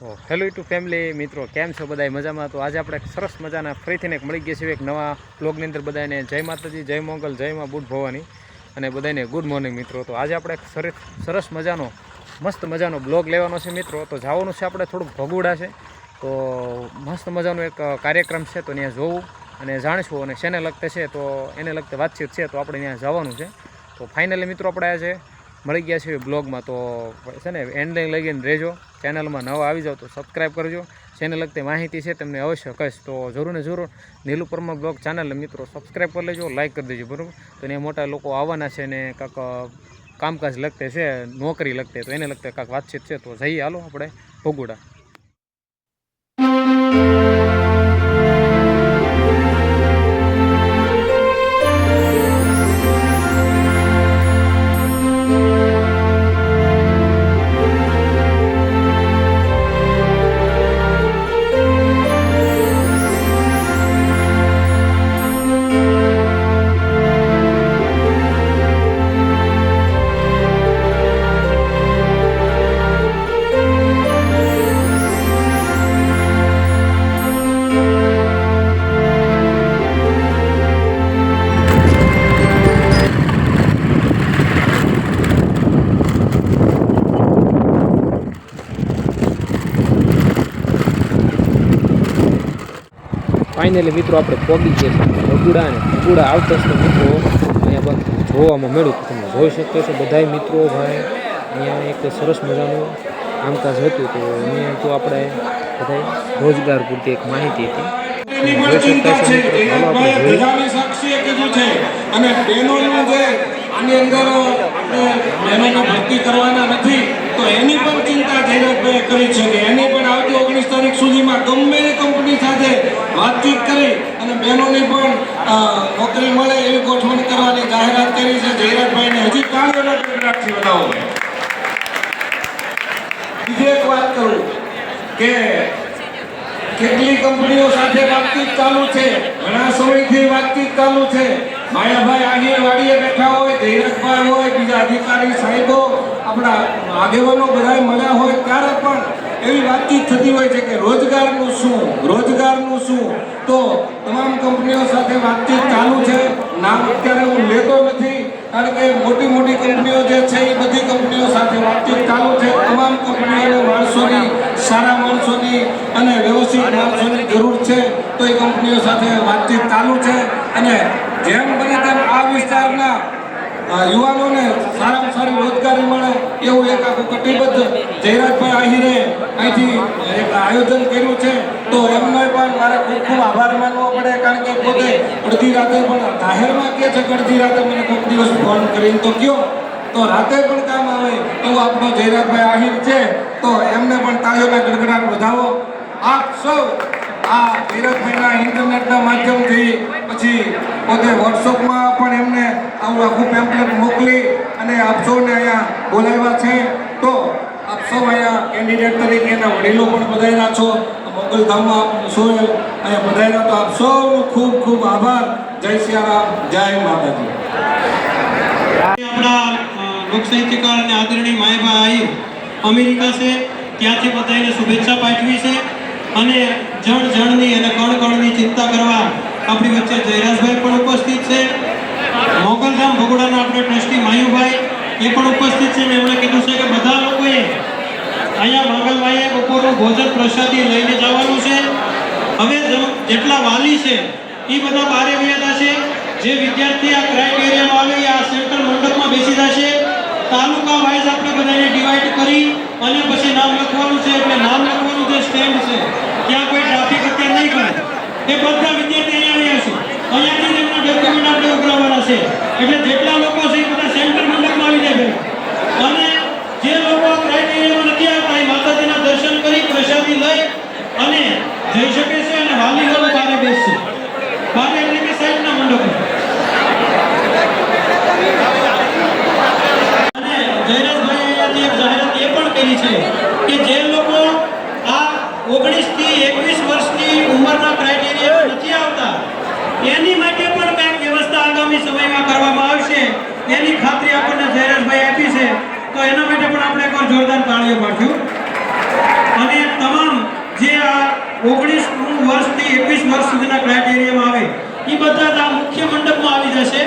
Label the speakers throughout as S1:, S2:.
S1: તો hello YouTube family મિત્રો, કેમ છો બધા મજામાં? તો આજે આપણે સરસ મજાના ફરીથી એક મળી ગયા છીએ એક નવા બ્લોગની અંદર. બધાને જય માતાજી, જય મોગલ, જય માં બુટ ભવાની અને બધાને ગુડ મોર્નિંગ મિત્રો. તો આજે આપણે સરસ મજાનો મસ્ત મજાનો બ્લોગ લેવાનો છે મિત્રો. તો જવાનું છે આપણે થોડુંક ભગુડા છે, તો મસ્ત મજાનો એક કાર્યક્રમ છે, તો ત્યાં જોવું અને જાણીશું અને શેને લગતે છે તો એને લગતે વાતચીત છે, તો આપણે ત્યાં જવાનું છે. તો ફાઇનલી મિત્રો આપણે આજે મળી ગયા છે બ્લોગમાં. તો છે ને એન્ડ લઈને રહેજો. ચેનલમાં નવા આવી જાઓ તો સબસ્ક્રાઈબ કરજો. જેને લગતી માહિતી છે તમને અવશ્ય કહીશ, તો જરૂર ને જરૂર નીલુ પરમાર બ્લોગ ચેનલ મિત્રો સબસ્ક્રાઈબ કરી લેજો, લાઇક કરી દેજો, બરાબર? તો એને મોટા લોકો આવવાના છે ને કાંક કામકાજ લગતે છે, નોકરી લગતે, તો એને લગતે કાંક વાતચીત છે. તો જઈએ હાલો આપણે ભગુડા. ફાઇનલી મિત્રો આપણે પહોંચી ગયા છીએ ભગુડા, અને ભગુડા આવતા જ તો મિત્રો અહીંયા જોવામાં મળ્યું. તમે જોઈ શકો છો બધાય મિત્રો ભાઈ, અહીંયા એક સરસ મજાનું કામકાજ હતું. તો અહીંયા તો આપણે બધા રોજગાર પૂરતી એક માહિતી હતી.
S2: ભરતી કરવાના નથી, તો એની પણ ચિંતા જયરાજભાઈએ કરી છે કે એની પણ આવતી 19 તારીખ સુધીમાં ગમે એ કંપની સાથે વાતચીત કરી અને બહેનોની પણ નોકરી મળે એવી ગોઠવણ કરવાની જાહેરાત કરી છે જયરાજભાઈને. હજી તાળીઓના ગડગડાટથી વધાવો. બીજી એક વાત કરું કે કેટલી કંપનીઓ સાથે વાતચીત ચાલુ છે, ઘણા સમયથી વાતચીત ચાલુ છે. માયાભાઈ આહિર વાડીએ બેઠા હોય, ધીરજભાઈ હોય, બીજા અધિકારી સાહેબો, આપણા આગેવાનો બધા મળ્યા હોય ત્યારે પણ એવી વાતચીત થતી હોય છે કે રોજગારનું શું. તો તમામ કંપનીઓ સાથે વાતચીત ચાલુ છે. નામ અત્યારે હું લેતો નથી, કારણ કે મોટી મોટી કંપનીઓ જે છે એ બધી કંપનીઓ સાથે વાતચીત ચાલુ છે. તમામ કંપનીઓને માણસોની, સારા માણસોની અને વ્યવસ્થિત માણસોની જરૂર છે, તો એ કંપનીઓ સાથે વાતચીત ચાલુ છે. અને જેમ બને તેમ આ વિસ્તારના યુવાનોને સારામાં સારી રોજગારી મળે એવું એક આખું કટિબદ્ધ જયરાજભાઈ આહિરે અહીંથી એક આયોજન કર્યું છે. તો એમનો પણ મારે ખૂબ ખૂબ આભાર માનવો પડે, કારણ કે પોતે અડધી રાતે પણ જાહેરમાં કહે છે કે અડધી રાતે મને કોઈક દિવસ ફોન કરીને તો કયો, તો રાતે પણ કામ આવે એવું આપણો જયરાજભાઈ આહિર છે. તો એમને પણ તાળીઓના ગડગડાટ વધાવો. આપ સૌ આ જયરાજભાઈના ઇન્ટરનેટના માધ્યમથી, પછી પોતે વોટ્સઅપમાં પણ એમને આવું આખું પેમ્પલેટ મોકલી અને આપ સૌને અહીંયા બોલાવ્યા છે. તો આપ સૌ અહીંયા કેન્ડિડેટ તરીકે એના વડીલો પણ પધાર્યા છો, મોગલધામમાં સૌ અહીંયા પધાર્યા. તો આપ સૌનો ખૂબ ખૂબ આભાર. જય સિયારામ, જય માતાજી.
S3: આપણા લોકસાહિત્યકાર અને આદરણીય માયાભાઈ આહિર અમેરિકા છે, ત્યાંથી બધાને શુભેચ્છા પાઠવી છે. અને જણની અને કણની ચિંતા કરવા આપણી વચ્ચે જયરાજભાઈ પણ ઉપસ્થિત છે. મોગલધામ ભગુડાના આપણે ટ્રસ્ટી માયુભાઈ એ પણ ઉપસ્થિત છે. એમણે કીધું છે કે બધા લોકોએ અહીંયા મંગલભાઈએ બપોરનું ભોજન પ્રસાદી લઈને જવાનું છે. હવે જેટલા વાલી છે એ બધા બારે વ્યાદા છે. જે વિદ્યાર્થી આ ક્રાઇટેરિયામાં આવે આ સેન્ટર મંડપમાં બેસી જશે. તાલુકા વાઇઝ આપણે બધાને ડિવાઈડ કરી અને પછી નામ લખવાનું છે. એટલે નામ લખવાનું જે સ્ટેન્ડ છે ત્યાં કોઈ ટ્રાફિક અત્યારે નહીં કરે. એ બધા વિદ્યાર્થી અહીંયા આવ્યા છે, અહીંયાથી એમના ડોક્યુમેન્ટ આપણે ઉઘરાવવાના છે. એટલે જેટલા લોકો છે એ બધા સેન્ટર મંડપમાં આવી જાય. અને જે લોકો ક્રાઇટેરિયામાં નથી આવતા એ માતાજીના દર્શન કરી પ્રસાદી લઈ અને જઈ શકે છે. અને વાલીઓ બારે બેસશે, બારે એટલે કે સાઈડના મંડપમાં. અને જયરાજભાઈ અહીંયાથી એક જાહેરાત એ પણ કરી છે કે જે લોકો આ 19 થી 21 વર્ષની ઉંમરના ક્રાઇટેરિયા નથી આવતા એની માટે પણ કંઈક વ્યવસ્થા આગામી સમયમાં કરવામાં આવશે, એની ખાતરી આપણને જયરાજભાઈ આપી છે. તો એના માટે પણ આપણે એકવાર જોરદાર તાળીઓ પાડશું. અને તમામ 19 વર્ષથી 21 વર્ષ સુધીના ક્રાઇટેરિયામાં આવે એ બધા જ આ મુખ્ય મંડપમાં આવી જશે.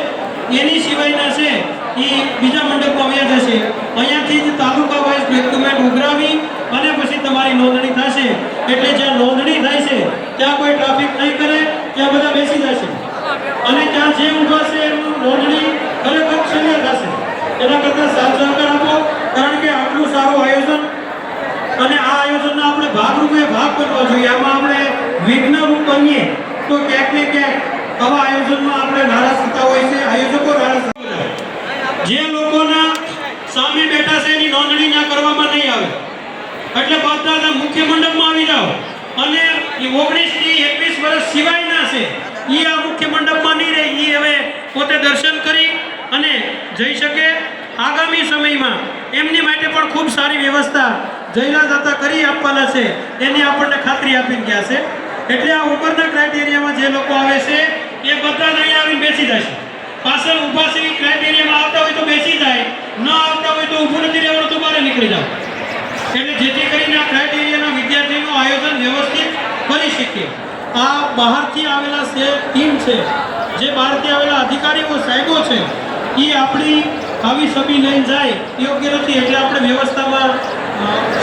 S3: એની સિવાયના છે એ બીજા મંડપમાં આવ્યા જશે. અહીંયાથી જ તાલુકા વાઇઝ ડોક્યુમેન્ટ ઉઘરાવી અને પછી તમારી નોંધણી થશે. એટલે જ્યાં નોંધણી થાય છે ત્યાં કોઈ ટ્રાફિક નહીં કરે, ત્યાં બધા બેસી જશે અને ત્યાં જે ઊભા છે એનું નોંધણી ખરેખર છેલ્લે થશે. એના કરતાં સાથ સહકાર આપો, કારણ કે આટલું સારું આયોજન અને આ આયોજનના આપણે ભાગરૂપે ભાગ કરવા જોઈએ. આમાં આપણે વિઘ્નરૂપ બનીએ તો ક્યાંક ને ક્યાંક આવા આયોજનમાં આપણે નારાજ થતા હોય છે, આયોજકો નારાજ થતા હોય. જે લોકોના સામે બેઠા છે એની નોંધણી ના કરવામાં નહીં આવે, એટલે બધા મુખ્ય મંડપમાં આવી જાઓ. અને 19 થી 21 વર્ષ સિવાયના છે એ આ મુખ્ય મંડપમાં નહીં રહે, એ હવે પોતે દર્શન કરી અને જઈ શકે. આગામી સમયમાં એમની માટે પણ ખૂબ સારી વ્યવસ્થા જયલા દાતા કરી આપવાના છે, એની આપણને ખાતરી આપીને ગયા છે. એટલે આ ઉપરના ક્રાઇટેરિયામાં જે લોકો આવે છે એ બધા જ અહીંયા આવીને બેસી જશે. પાછળ ઊભા છે ક્રાઇટેરિયામાં આવતા હોય તો બેસી જાય, ન આવતા હોય તો ઊભું નથી રહેવાનું તો બહાર નીકળી જાવ. એટલે જેથી કરીને આ ક્રાઇટેરિયાના વિદ્યાર્થીનું આયોજન વ્યવસ્થિત કરી શકીએ. આ બહારથી આવેલા ટીમ છે, જે બહારથી આવેલા અધિકારીઓ સાહેબો છે, એ આપણી આવી સભી લઈને જાય યોગ્ય નથી. એટલે આપણે વ્યવસ્થામાં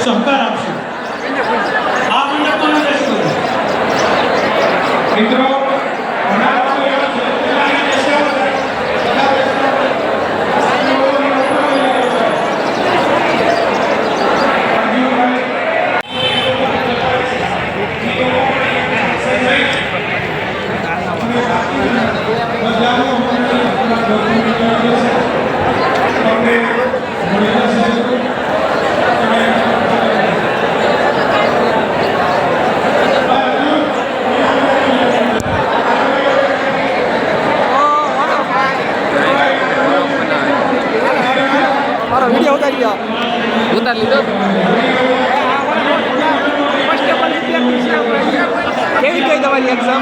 S3: સહકાર આપશું. આ મંડપમાં બેસવું
S2: મિત્રો
S1: ઉતાર લીધો. કેવી ગઈ તમારી એક્ઝામ?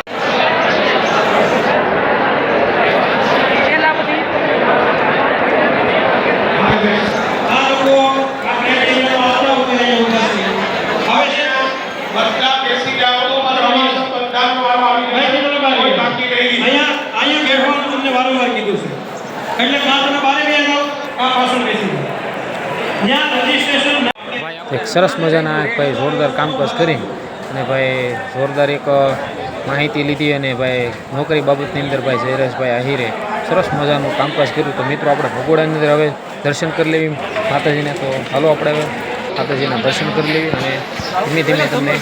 S1: એક સરસ મજાના ભાઈ જોરદાર કામકાજ કરી અને ભાઈ જોરદાર એક માહિતી લીધી અને ભાઈ નોકરી બાબતની અંદર ભાઈ જયરાજભાઈ આહિરે સરસ મજાનું કામકાજ કર્યું. તો મિત્રો આપણે ભગોડાની અંદર હવે દર્શન કરી લેવી માતાજીને. તો હાલો આપણે હવે માતાજીના દર્શન કરી લેવી અને ધીમે ધીમે તમને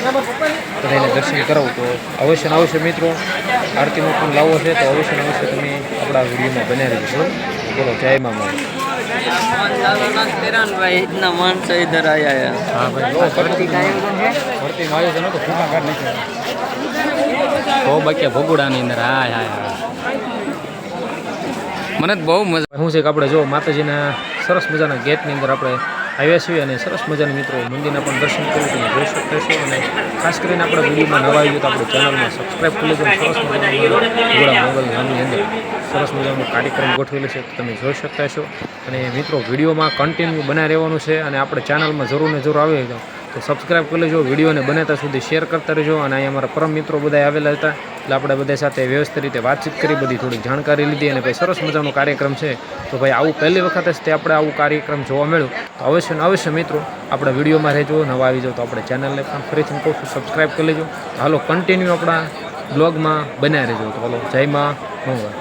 S1: બધાને દર્શન કરાવું. તો અવશ્ય અવશ્ય મિત્રો આરતીનો પણ લાવવો છે તો અવશ્ય અવશ્ય તમે આપણા વિડીયોમાં બનાવી રહેજો. બોલો જય મામા.
S4: इतना मान से इधर आया है।
S1: हाँ भाई लो भर्ती का आयोजन तो फूका काट नाख्या तो बाकी भोगुडाની અંદર હા મને બહુ મજા. શું છે કે આપણે જો માતાજીના સરસ મજાના ગેટની અંદર આપણે આવ્યા છીએ અને સરસ મજાના મિત્રો મંદિરના પણ દર્શન કરી તમે જોઈ શકતા છો. અને ખાસ કરીને આપણે વિડીયોમાં નવા આવ્યું તો આપણે ચેનલમાં સબસ્ક્રાઈબ કરી લેજો. સરસ મજાનું ગોળા મોગલ ગામની અંદર સરસ મજાનો કાર્યક્રમ ગોઠવેલો છે તમે જોઈ શકતા છો. અને મિત્રો વિડીયોમાં કન્ટિન્યુ બનાવી રહેવાનું છે અને આપણે ચેનલમાં જરૂર ને જરૂર આવે તો સબસ્ક્રાઈબ કરી લેજો. વિડીયોને બને ત્યાં સુધી શેર કરતા રહેજો. અને અહીંયા અમારા પરમ મિત્રો બધા આવેલા હતા એટલે આપણે બધા સાથે વ્યવસ્થિત રીતે વાતચીત કરી, બધી થોડીક જાણકારી લીધી અને ભાઈ સરસ મજાનો કાર્યક્રમ છે. તો ભાઈ આવું પહેલી વખત જ તે આપણે આવું કાર્યક્રમ જોવા મળ્યું તો અવશ્ય ને અવશ્ય મિત્રો આપણા વિડીયોમાં રહેજો. નવા આવી જાઓ તો આપણે ચેનલને પણ ફરીથી કહું છું સબસ્ક્રાઈબ કરી લેજો. હાલો કન્ટિન્યુ આપણા બ્લોગમાં બનાવી રહેજો. તો હાલો જય માં મંગળ.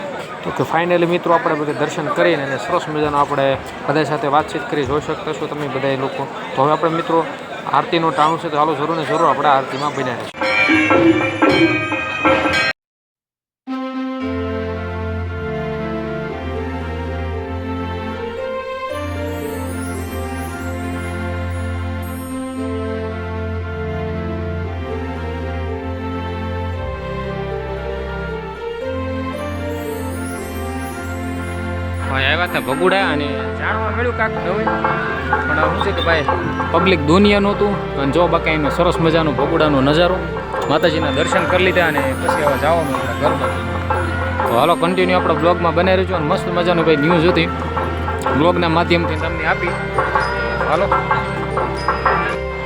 S1: તો કે ફાઇનલી મિત્રો આપણે બધા દર્શન કરીને અને સરસ મજાનો આપણે બધા સાથે વાતચીત કરી જોઈ શકતા છો તમે બધા લોકો. તો હવે આપણે મિત્રો આરતીનો ટાણું છે તો હાલો જરૂર ને જરૂર આપણે આરતીમાં બન્યા રહીશું. ભાઈ આવ્યા હતા ભગુડા અને જાણવા મળ્યું કાંક નવું પણ શું છે કે ભાઈ પબ્લિક દુનિયા નહોતું અને જો બાકી એનો સરસ મજાનો ભગુડાનો નજારો માતાજીના દર્શન કરી લીધા અને પછી હવે જવાનું આપણા ઘરમાં. તો હાલો કન્ટિન્યુ આપણા બ્લોગમાં બનાવી રહેજો અને મસ્ત મજાનું ભાઈ ન્યૂઝ હતી બ્લોગના માધ્યમથી તમને આપી. હાલો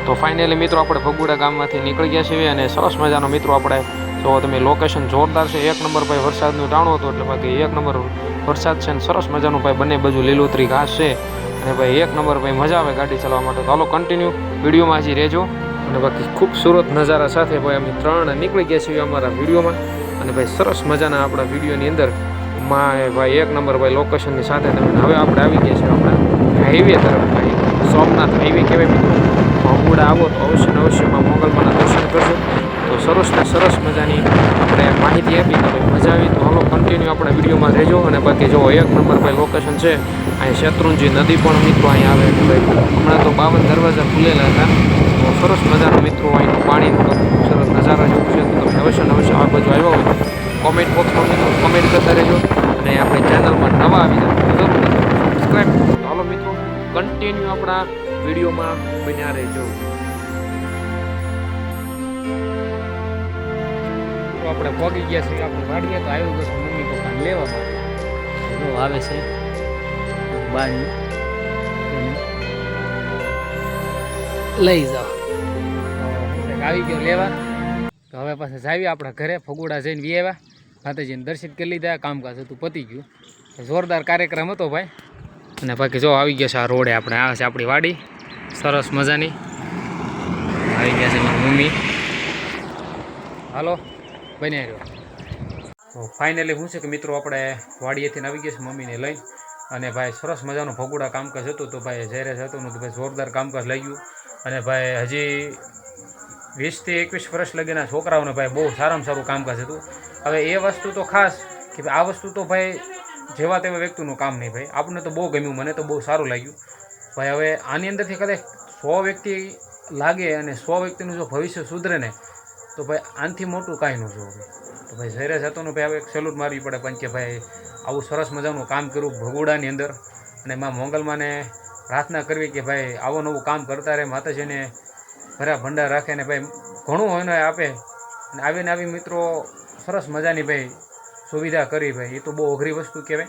S1: તો ફાઇનલી મિત્રો આપણે ભગુડા ગામમાંથી નીકળી ગયા છીએ અને સરસ મજાનો મિત્રો આપણે જો તમે લોકેશન જોરદાર છે, એક નંબર ભાઈ વરસાદનું ટાણું હતું એટલે બાકી એક નંબર વરસાદ છે અને સરસ મજાનું ભાઈ બંને બાજુ લીલોતરી ઘાસ છે અને ભાઈ એક નંબર ભાઈ મજા આવે ગાડી ચલાવવા માટે. તો હાલો કન્ટિન્યુ વિડીયોમાં હજી રહેજો અને બાકી ખૂબસૂરત નજારા સાથે ભાઈ અમે 3 નીકળી ગયા છીએ અમારા વિડીયોમાં અને ભાઈ સરસ મજાના આપણા વિડીયોની અંદર ભાઈ એક નંબર ભાઈ લોકેશનની સાથે તમે હવે આપણે આવી ગયા છીએ આપણા હાઈવે તરફ. ભાઈ સોમનાથ હાઈવે કહેવાય મિત્રો. ભગુડા આવો તો અવશ્યમાં મોગલમાના દર્શન કરજો. તો સરસ મજાની આપણે માહિતી આપી તો ભાઈ મજા આવી. તો હાલો કન્ટિન્યુ આપણા વિડીયોમાં રહેજો અને બાકી જો એક નંબર ભાઈ લોકેશન છે. અહીં શેત્રુંજી નદી પણ મિત્રો અહીં આવે છે ભાઈ. હમણાં તો 52 દરવાજા ખુલેલા હતા. તો સરસ મજાનો મિત્રો અહીંનું પાણીનું સરસ નજારા જેવું છે. તો તમે અવશ્ય આ બાજુ આવ્યા હોય કોમેન્ટ બોક્સમાં મિત્રો કમેન્ટ કરતા રહેજો અને આપણી ચેનલમાં નવા આવી જાય તો જરૂર સબસ્ક્રાઈબ. તો હાલો મિત્રો કન્ટિન્યુ આપણા વિડીયોમાં બન્યા રહેજો. તો આપણે પહોંચી ગયા છીએ આપણે વાડીએ. તો આવ્યું બસ મમ્મી પપ્પાને લેવા માટે
S4: આવે છે બારી લઈ જાઓ.
S1: આવી ગયો લેવા. તો હવે પાછા જાવી આપણા ઘરે. ભગુડા જઈને વી આવ્યા, માતાજીને દર્શન કરી લીધા, કામકાજ હતું પતી ગયું. જોરદાર કાર્યક્રમ હતો ભાઈ. અને બાકી જો આવી ગયા છે આ રોડે આપણે આવે છે આપણી વાડી સરસ મજાની. આવી ગયા છે મારી મમ્મી. હાલો બન્યા રહ્યો. તો ફાઇનલી શું છે કે મિત્રો આપણે વાડીએથી આવી ગયા છે મમ્મીને લઈ અને ભાઈ સરસ મજાનું ભગુડા કામકાજ હતું. તો ભાઈ જ્યારે હતું તો ભાઈ જોરદાર કામકાજ લઈ ગયું અને ભાઈ હજી 20 થી 21 વર્ષ લગીના છોકરાઓને ભાઈ બહુ સારામાં સારું કામકાજ હતું. હવે એ વસ્તુ તો ખાસ કે આ વસ્તુ તો ભાઈ જેવા તેવા વ્યક્તિનું કામ નહીં ભાઈ. આપણને તો બહુ ગમ્યું, મને તો બહુ સારું લાગ્યું ભાઈ. હવે આની અંદરથી કદાચ 100 વ્યક્તિ લાગે અને 100 વ્યક્તિનું જો ભવિષ્ય સુધરે ને તો ભાઈ આનાથી મોટું કાંઈ ન જોવે. તો ભાઈ ઝેરે જતોનું ભાઈ હવે એક સેલ્યુટ મારવી પડે પણ કે ભાઈ આવું સરસ મજાનું કામ કર્યું ભગુડાની અંદર. અને માં મોગલમાને પ્રાર્થના કરવી કે ભાઈ આવું નવું કામ કરતા રહે, માતાજીને ભરા ભંડાર રાખે ને ભાઈ ઘણું હોય ને આપે. અને આવી મિત્રો સરસ મજાની ભાઈ સુવિધા કરી ભાઈ. એ તો બહુ અઘરી વસ્તુ કહેવાય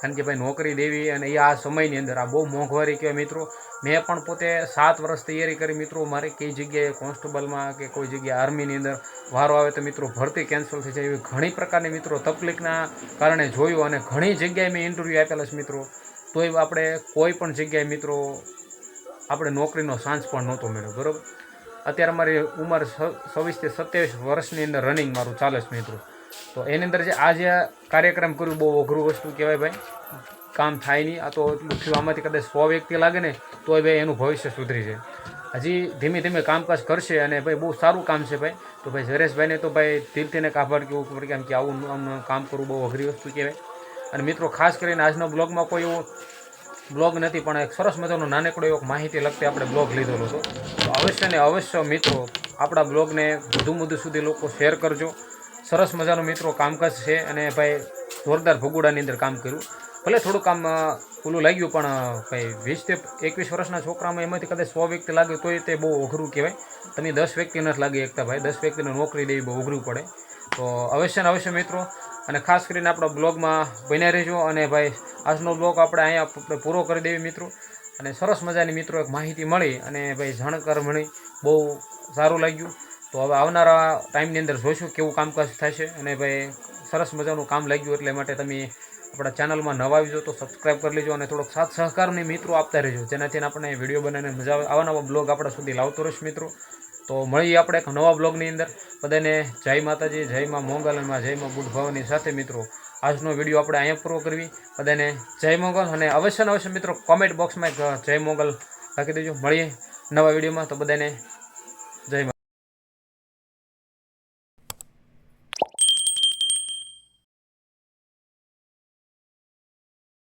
S1: કારણ કે ભાઈ નોકરી દેવી અને એ આ સમયની અંદર આ બહુ મોંઘવારી કહેવાય મિત્રો. મેં પણ પોતે 7 વર્ષ તૈયારી કરી મિત્રો. મારે કઈ જગ્યાએ કોન્સ્ટેબલમાં કે કોઈ જગ્યાએ આર્મીની અંદર વારો આવે તો મિત્રો ભરતી કેન્સલ થઈ જાય એવી ઘણી પ્રકારની મિત્રો તકલીફના કારણે જોયું અને ઘણી જગ્યાએ મેં ઇન્ટરવ્યૂ આપેલા છે મિત્રો. તોય આપણે કોઈ પણ જગ્યાએ મિત્રો આપણે નોકરીનો ચાન્સ પણ નહોતો મળ્યો બરાબર. અત્યારે મારી ઉંમર 26 થી 27 વર્ષની અંદર રનિંગ મારું ચાલે છે મિત્રો. તો એની અંદર જે આ જે કાર્યક્રમ કર્યું બહુ અઘરું વસ્તુ કહેવાય ભાઈ. કામ થાય નહીં. આ તો એટલું થયું. આમાંથી કદાચ 100 વ્યક્તિ લાગે ને તોય ભાઈ એનું ભવિષ્ય સુધરી જાય. હજી ધીમે ધીમે કામકાજ કરશે અને ભાઈ બહુ સારું કામ છે ભાઈ. તો ભાઈ ઝરેશભાઈને તો ભાઈ દિલથીને આભાર કહેવું પડે કેમ કે આવું કામ કરવું બહુ અઘરી વસ્તુ કહેવાય. અને મિત્રો ખાસ કરીને આજનો બ્લોગમાં કોઈ એવો બ્લોગ નથી પણ એક સરસ મજાનો નાનકડો એવો માહિતી લગતી આપણે બ્લોગ લીધેલો હતો. તો અવશ્ય મિત્રો આપણા બ્લોગને વધુ સુધી લોકો શેર કરજો. સરસ મજાનું મિત્રો કામકાજ છે અને ભાઈ જોરદાર ભગુડાની અંદર કામ કર્યું. ભલે થોડું કામ ઓલું લાગ્યું પણ ભાઈ 20 થી 21 વર્ષના છોકરામાં એમાંથી કદાચ 100 વ્યક્તિ લાગે તોય તે બહુ અઘરું કહેવાય. તમે 10 વ્યક્તિ નથી લાગી શકતા ભાઈ. 10 વ્યક્તિને નોકરી દેવી બહુ અઘરું પડે. તો અવશ્ય મિત્રો અને ખાસ કરીને આપણા બ્લોગમાં બન્યા રહેજો. અને ભાઈ આજનો બ્લોગ આપણે અહીંયા પૂરો કરી દેવી મિત્રો. અને સરસ મજાની મિત્રો એક માહિતી મળી અને ભાઈ જાણકાર મળી, બહુ સારું લાગ્યું. તો હવે આવનારા ટાઈમની અંદર જોઈશું કેવું કામકાજ થશે. અને ભાઈ સરસ મજાનું કામ લાગ્યું એટલે માટે તમે આપણા ચેનલમાં નવા આવી જાઓ તો સબસ્ક્રાઈબ કરી લેજો અને થોડોક સાથ સહકારની મિત્રો આપતા રહેજો જેનાથી આપણે વિડીયો બનાવીને મજા આવે. આવા નવા બ્લોગ આપણા સુધી લાવતો રહેશે મિત્રો. તો મળીએ આપણે એક નવા બ્લોગની અંદર. બધાને જય માતાજી, જય માં મોગલ અને જય માં બુટ ભવાની સાથે મિત્રો આજનો વિડીયો આપણે અહીંયા પૂરો કરવી. બધાને જય મોગલ અને અવશ્ય મિત્રો કોમેન્ટ બોક્સમાં જય મોગલ લખી દેજો. મળીએ નવા વિડીયોમાં. તો બધાને જય